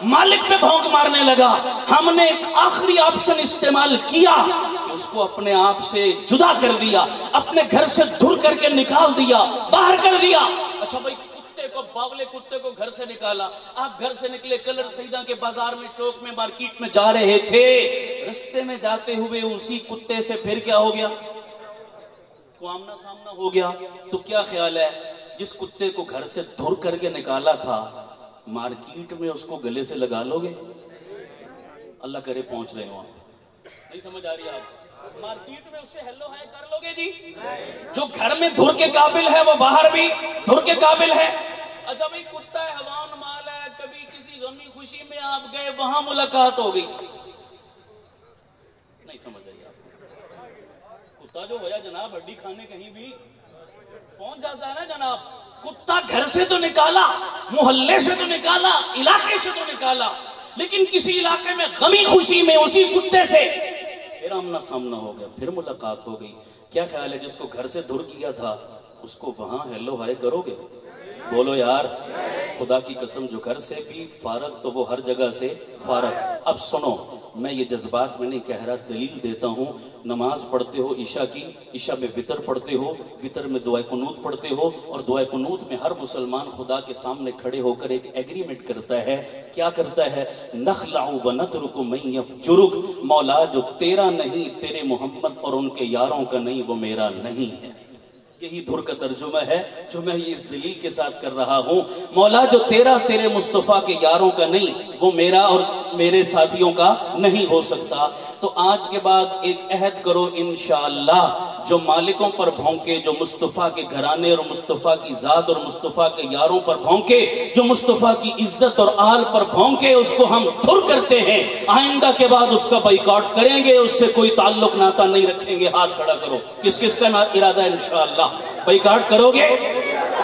مالک پہ بھونک مارنے لگا، ہم نے ایک آخری آپشن استعمال کیا کہ اس کو اپنے آپ سے جدا کر دیا، اپنے گھر سے دھر کر کے نکال دیا، باہر کر دیا۔ اچھا بھائی باولے کتے کو گھر سے نکالا، آپ گھر سے نکلے، کلر سیدہ کے بازار میں، چوک میں، مارکیٹ میں جا رہے تھے، رستے میں جاتے ہوئے اسی کتے سے پھر کیا ہو گیا؟ آمنا سامنا ہو گیا۔ تو کیا خیال ہے جس کتے کو گھر سے دھر کر کے نکالا تھا، مارکیٹ میں اس کو گلے سے لگا لو گے؟ اللہ کرے پہنچ رہے ہوں آپ، نہیں سمجھ آ رہی آپ؟ مارکیٹ میں اس سے ہیلو ہائی کر لو گے جی؟ جو گھر میں دھر کے قابل ہے وہ باہر بھی دھر کے قابل ہے۔ اچھا بھئی کتا ہے، حیوان مال ہے، کبھی کسی غمی خوشی میں آپ گئے، وہاں ملاقات ہو گئی، نہیں سمجھ آئی آپ؟ کتا جو ہویا جناب ہڈی کھانے کہیں بھی پہنچ جاتا ہے نا جناب۔ کتا گھر سے تو نکالا، محلے سے تو نکالا، علاقے سے تو نکالا، لیکن کسی علاقے میں غمی خوشی میں اسی کتے سے پھر آمنا سامنا ہو گیا، پھر ملاقات ہو گئی۔ کیا خیال ہے جس کو گھر سے دھر کیا تھا اس کو وہاں ہیلو ہائے کرو گے؟ بولو یار، خدا کی قسم جو گھر سے بھی فارغ تو وہ ہر جگہ سے فارغ۔ اب سنو، میں یہ جذبات میں نہیں کہہ رہا، دلیل دیتا ہوں۔ نماز پڑھتے ہو عشاء کی، عشاء میں وتر پڑھتے ہو، وتر میں دعائے قنوت پڑھتے ہو، اور دعائے قنوت میں ہر مسلمان خدا کے سامنے کھڑے ہو کر ایک ایگریمنٹ کرتا ہے۔ کیا کرتا ہے؟ نخلع ونترک من یفجرک، مولا جو تیرا نہیں، تیرے محمد اور ان کے یاروں کا نہیں، وہ میرا نہیں ہے۔ یہی دھر کا ترجمہ ہے جو میں اس دلیل کے ساتھ کر رہا ہوں۔ مولا جو تیرا، تیرے مصطفیٰ کے یاروں کا نہیں، وہ میرا اور میرے ساتھیوں کا نہیں ہو سکتا۔ تو آج کے بعد ایک عہد کرو انشاءاللہ، جو مالکوں پر بھونکے، جو مصطفیٰ کے گھرانے اور مصطفیٰ کی ذات اور مصطفیٰ کے یاروں پر بھونکے، جو مصطفیٰ کی عزت اور آل پر بھونکے، اس کو ہم دھر کرتے ہیں۔ آئندہ کے بعد اس کا بائیکاٹ کریں گے، اس سے کوئی تعلق ناتا نہیں رکھیں گے۔ ہاتھ کھڑا کرو، کس کس کا ارادہ ہے انشاءاللہ؟ بائیکاٹ کرو گے؟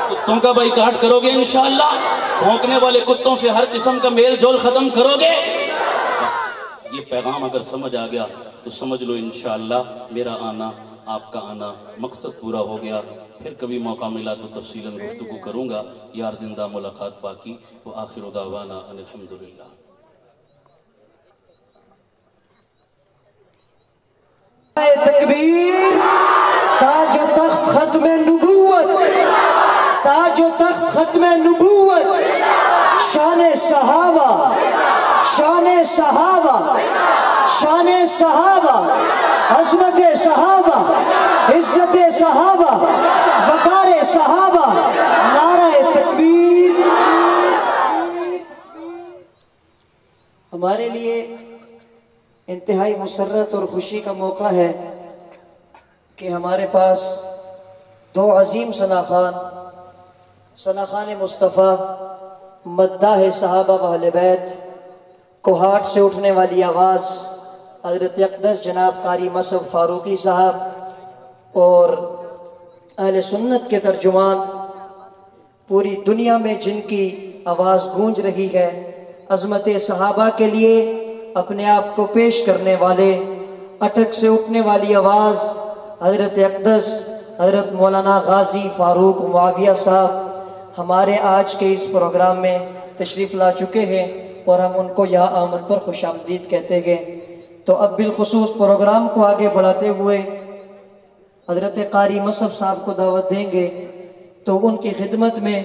کتوں کا بائیکاٹ کرو گے انشاءاللہ؟ بھونکنے والے کتوں سے ہر قسم کا میل جول ختم کرو گے؟ بس یہ پیغام اگر سمجھ آ گیا تو سمجھ لو انشاءاللہ میرا آنا، آپ کا آنا، مقصد پورا ہو گیا۔ پھر کبھی موقع ملا تو تفصیلاً گفتگو کروں گا۔ یار زندہ ملاقات باقی۔ وآخر دعوانا ان الحمدللہ۔ تکبیر، تاج و تخت ختم نبوت، تاج و تخت ختم نبوت، شان صحابہ، شان صحابہ، شان صحابہ، عظمت صحابہ، عزت صحابہ، وقار صحابہ، نعرہ تکبیر۔ ہمارے لیے انتہائی مسرت اور خوشی کا موقع ہے کہ ہمارے پاس دو عظیم ثناخان مصطفیٰ، مداح صحابہ و اہل بیت، کوہاٹ سے اٹھنے والی آواز حضرت اقدس جناب قاری مصعب فاروقی صاحب، اور اہل سنت کے ترجمان پوری دنیا میں جن کی آواز گونج رہی ہے، عظمت صحابہ کے لیے اپنے آپ کو پیش کرنے والے، اٹک سے اٹھنے والی آواز حضرت اقدس حضرت مولانا غازی فاروق معاویہ صاحب ہمارے آج کے اس پروگرام میں تشریف لا چکے ہیں، اور ہم ان کو یا آمد پر خوش آمدید کہتے ہیں۔ تو اب بالخصوص پروگرام کو آگے بڑھاتے ہوئے حضرت قاری مصعب صاحب کو دعوت دیں گے، تو ان کی خدمت میں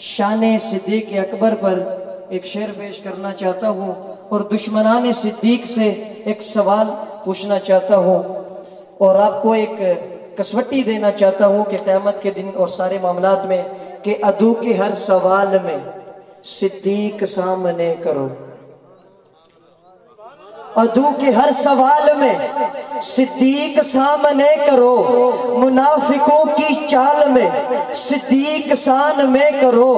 شان صدیق اکبر پر ایک شعر پیش کرنا چاہتا ہوں، اور دشمنان صدیق سے ایک سوال پوچھنا چاہتا ہوں، اور آپ کو ایک کسوٹی دینا چاہتا ہوں کہ قیامت کے دن اور سارے معاملات میں کہ عدو کے ہر سوال میں صدیق سامنے کرو، عدو کے ہر سوال میں صدیق سامنے کرو، منافقوں کی چال میں صدیق سامنے کرو،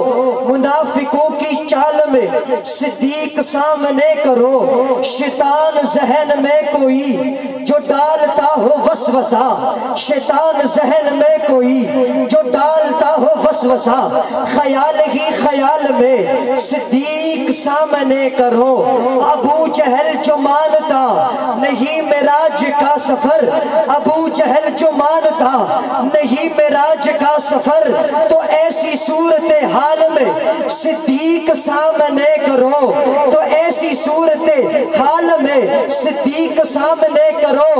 منافقوں کی چال میں صدیق سامنے کرو، شیطان ذہن میں کوئی جو ڈالتا ہو وسوسہ، شیطان ذہن میں کوئی جو ڈالتا ہو وسوسہ، خیال ہی خیال میں صدیق سامنے کرو، ابو جہل جو مانتا نہیں معراج کا سفر، ابو جہل جو مانتا نہیں معراج کا سفر، تو ایسی صورتحال میں صدیق سامنے کرو، تو ایسی صورتحال میں صدیق سامنے کرو۔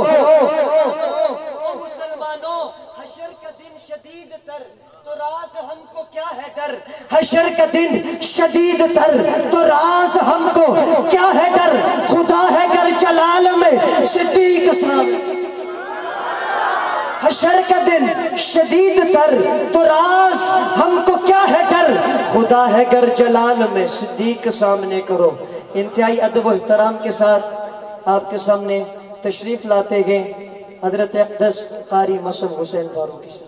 مسلمانوں، حشر کا دن شدید تر، تو راز ہم کو کیا ہے ڈر، حشر کا دن شدید تر، تو راز ہم کو کیا ہے ڈر، خدا ہے گر جلال میں صدیق سامنے، حشر کا دن شدید تر، تو راز ہم کو کیا ہے ڈر، خدا ہے گر جلال میں صدیق سامنے کرو۔ انتہائی ادب و احترام کے ساتھ آپ کے سامنے تشریف لاتے ہیں حضرت اقدس قاری مصعب حسین فاروقی صاحب۔